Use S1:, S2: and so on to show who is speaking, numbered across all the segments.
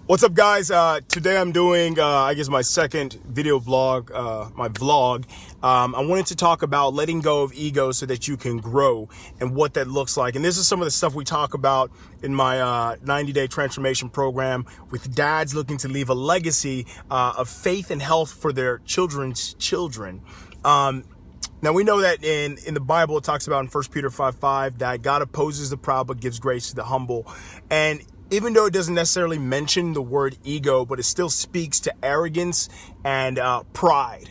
S1: What's up, guys? Today I'm doing, I guess, my second video vlog, my vlog. I wanted to talk about letting go of ego so that you can grow and what that looks like. And this is some of the stuff we talk about in my 90-day transformation program with dads looking to leave a legacy of faith and health for their children's children. Now, we know that in the Bible, it talks about in 1 Peter 5:5 that God opposes the proud but gives grace to the humble. And even though it doesn't necessarily mention the word ego, but it still speaks to arrogance and pride,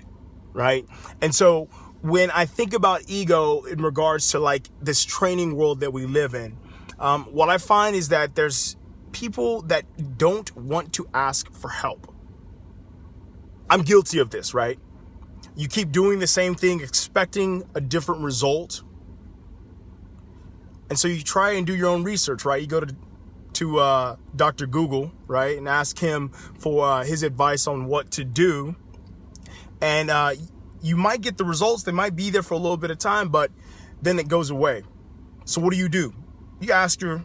S1: right? And so when I think about ego in regards to like this training world that we live in, what I find is that there's people that don't want to ask for help. I'm guilty of this, right? You keep doing the same thing, expecting a different result. And so you try and do your own research, right? You go to Dr. Google, right, and ask him for his advice on what to do. And you might get the results. They might be there for a little bit of time, but then it goes away. So what do? You ask your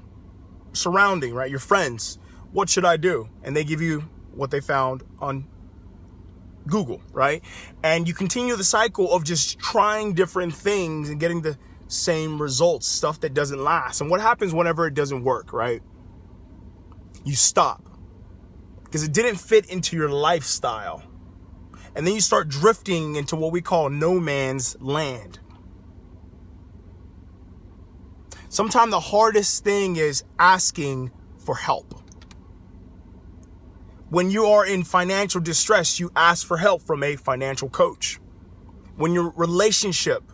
S1: surrounding, right, your friends, what should I do? And they give you what they found on Google, right? And you continue the cycle of just trying different things and getting the same results, stuff that doesn't last. And what happens whenever it doesn't work, right? You stop because it didn't fit into your lifestyle. And then you start drifting into what we call no man's land. Sometimes the hardest thing is asking for help. When you are in financial distress, you ask for help from a financial coach. When your relationship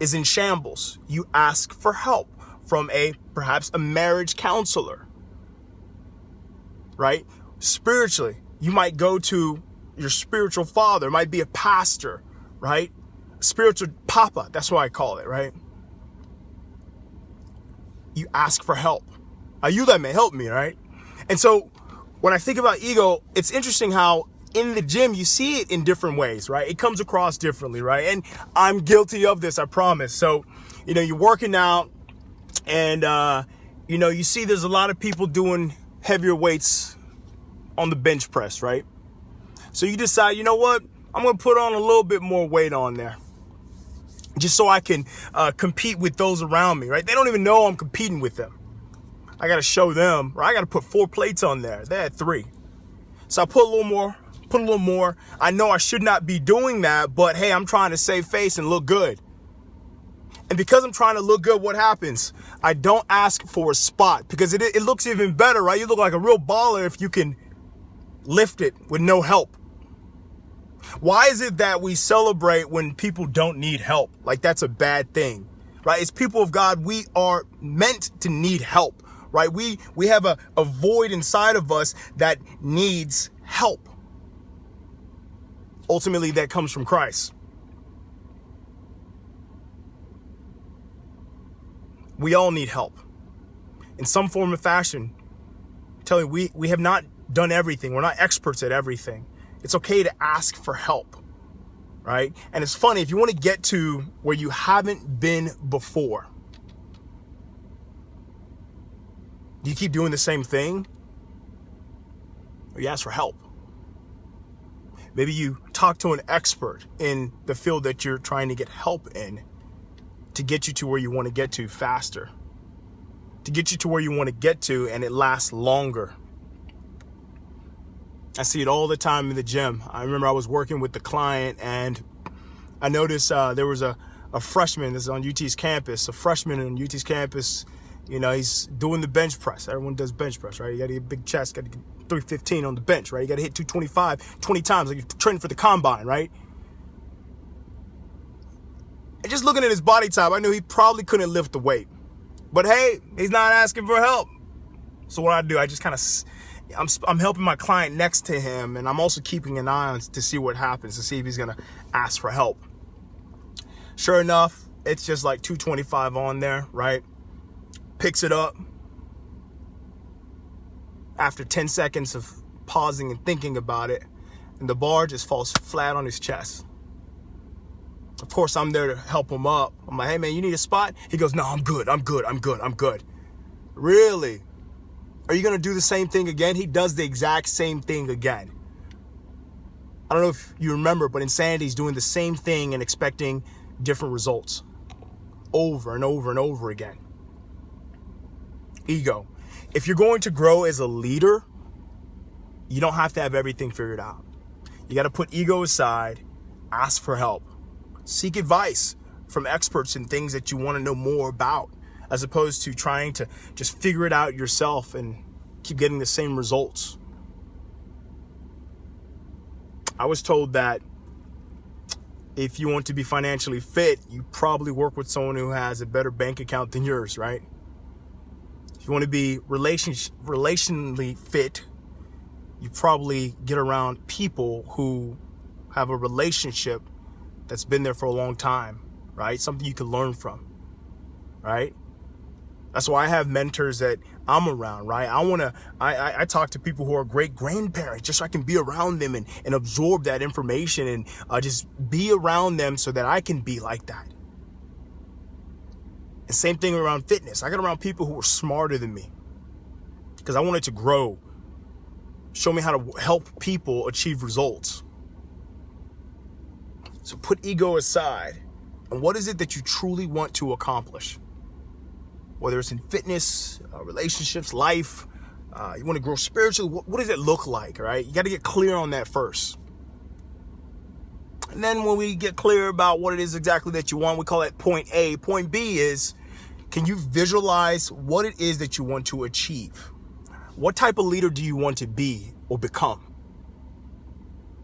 S1: is in shambles, you ask for help from perhaps a marriage counselor. Right? Spiritually, you might go to your spiritual father. It might be a pastor, right? Spiritual papa. That's what I call it, right? You ask for help. Are you that may help me, right? And so when I think about ego, it's interesting how in the gym, you see it in different ways, right? It comes across differently, right? And I'm guilty of this, I promise. So, you're working out and, you see there's a lot of people doing heavier weights on the bench press, right? So you decide, you know what? I'm going to put on a little bit more weight on there just so I can compete with those around me, right? They don't even know I'm competing with them. I got to show them, or I got to put 4 plates on there. They had 3. So I put a little more. I know I should not be doing that, but hey, I'm trying to save face and look good. And because I'm trying to look good, what happens? I don't ask for a spot because it looks even better, right? You look like a real baller if you can lift it with no help. Why is it that we celebrate when people don't need help? Like that's a bad thing, right? As people of God, we are meant to need help, right? We have a void inside of us that needs help. Ultimately, that comes from Christ. We all need help in some form or fashion. I'm telling you, we have not done everything. We're not experts at everything. It's okay to ask for help, right? And it's funny, if you want to get to where you haven't been before, do you keep doing the same thing? Or you ask for help? Maybe you talk to an expert in the field that you're trying to get help in, to get you to where you want to get to faster, to get you to where you want to get to, and it lasts longer. I see it all the time in the gym. I remember I was working with the client and I noticed there was a freshman that's on UT's campus, he's doing the bench press. Everyone does bench press, right? You got to get a big chest, got to get 315 on the bench, right? You got to hit 225 20 times, like you're training for the combine, right? And just looking at his body type, I knew he probably couldn't lift the weight. But hey, he's not asking for help. So what I do, I just kind of, I'm helping my client next to him, and I'm also keeping an eye on to see what happens, to see if he's going to ask for help. Sure enough, it's just like 225 on there, right? Picks it up. After 10 seconds of pausing and thinking about it, and the bar just falls flat on his chest. Of course, I'm there to help him up. I'm like, hey man, you need a spot? He goes, no, I'm good. Really? Are you going to do the same thing again? He does the exact same thing again. I don't know if you remember, but insanity is doing the same thing and expecting different results over and over and over again. Ego. If you're going to grow as a leader, you don't have to have everything figured out. You got to put ego aside, ask for help, seek advice from experts in things that you want to know more about, as opposed to trying to just figure it out yourself and keep getting the same results. I was told that if you want to be financially fit, you probably work with someone who has a better bank account than yours, right? If you want to be relationally fit, you probably get around people who have a relationship that's been there for a long time, right? Something you can learn from, right? That's why I have mentors that I'm around, right? I talk to people who are great grandparents just so I can be around them and absorb that information and just be around them so that I can be like that. And same thing around fitness. I got around people who are smarter than me because I wanted to grow, show me how to help people achieve results. So put ego aside. And what is it that you truly want to accomplish? Whether it's in fitness, relationships, life, you want to grow spiritually, what does it look like, right? You got to get clear on that first. And then when we get clear about what it is exactly that you want, we call it point A. Point B is, can you visualize what it is that you want to achieve? What type of leader do you want to be or become?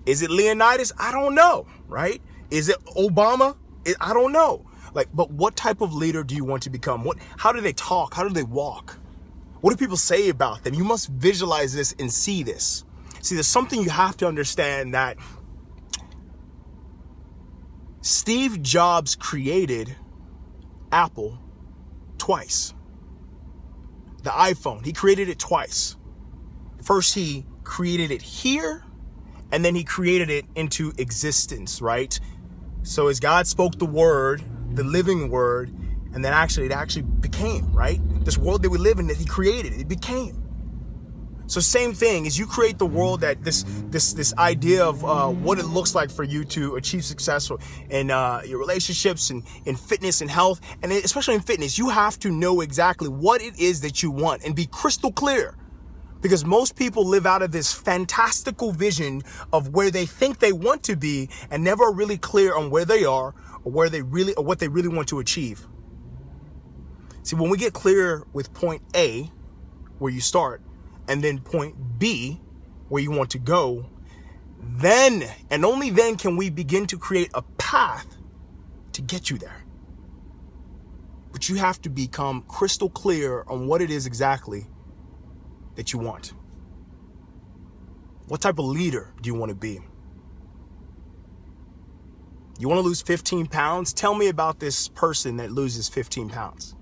S1: Is it Leonidas? I don't know, right? Is it Obama? I don't know. But what type of leader do you want to become? How do they talk? How do they walk? What do people say about them? You must visualize this and see this. See, there's something you have to understand, that Steve Jobs created Apple twice. The iPhone, he created it twice. First, he created it here, and then he created it into existence, right? So as God spoke the word, the living word, and then it actually became, right? This world that we live in, that he created, it became. So same thing, as you create the world, that this idea of what it looks like for you to achieve success in your relationships and in fitness and health, and especially in fitness, you have to know exactly what it is that you want and be crystal clear. Because most people live out of this fantastical vision of where they think they want to be and never are really clear on where they are or what they really want to achieve. See, when we get clear with point A, where you start, and then point B, where you want to go, then and only then can we begin to create a path to get you there. But you have to become crystal clear on what it is exactly that you want. What type of leader do you want to be? You want to lose 15 pounds? Tell me about this person that loses 15 pounds.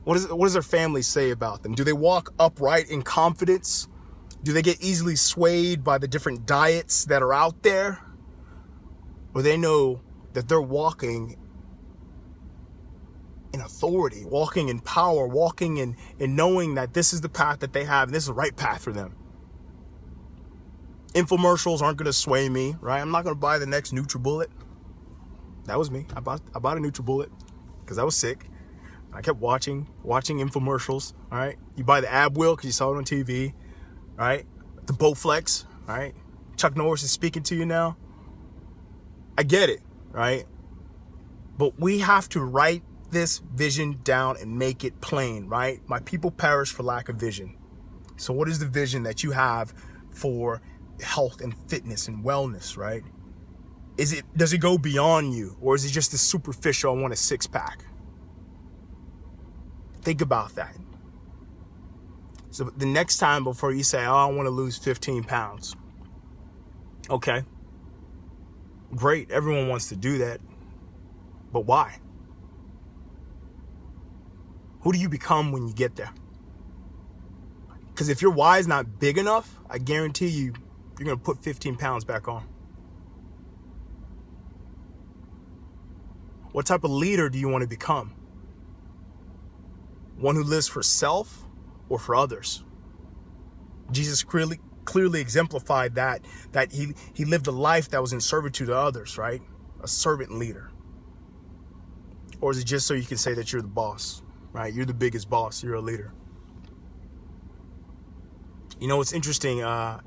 S1: What does their family say about them? Do they walk upright in confidence? Do they get easily swayed by the different diets that are out there? Or they know that they're walking in authority, walking in power, walking in knowing that this is the path that they have, and this is the right path for them. Infomercials aren't going to sway me, right? I'm not going to buy the next NutriBullet. That was me. I bought a NutriBullet because I was sick. I kept watching infomercials, all right? You buy the ab wheel because you saw it on TV, right? The Bowflex, right? Chuck Norris is speaking to you now. I get it, right? But we have to write this vision down and make it plain, right? My people perish for lack of vision. So what is the vision that you have for health and fitness and wellness, right? Does it go beyond you, or is it just the superficial, I want a six-pack? Think about that. So the next time before you say, I want to lose 15 pounds. Okay. Great. Everyone wants to do that. But why? Who do you become when you get there? Because if your why is not big enough, I guarantee you're going to put 15 pounds back on. What type of leader do you want to become? One who lives for self or for others. Jesus clearly exemplified that he lived a life that was in servitude to others, right? A servant leader. Or is it just so you can say that you're the boss, right? You're the biggest boss. You're a leader. You know, it's interesting.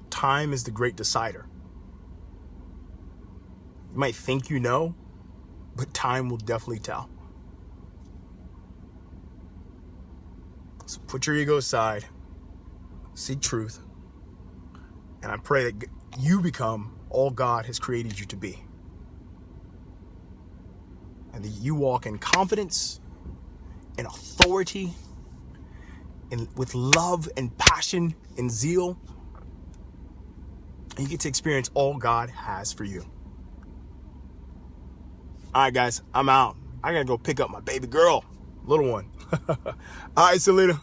S1: Time is the great decider. You might think you know, but time will definitely tell. So put your ego aside. Seek truth. And I pray that you become all God has created you to be. And that you walk in confidence, in authority, with love and passion and zeal. And you get to experience all God has for you. All right, guys, I'm out. I got to go pick up my baby girl, little one. All right, Selena.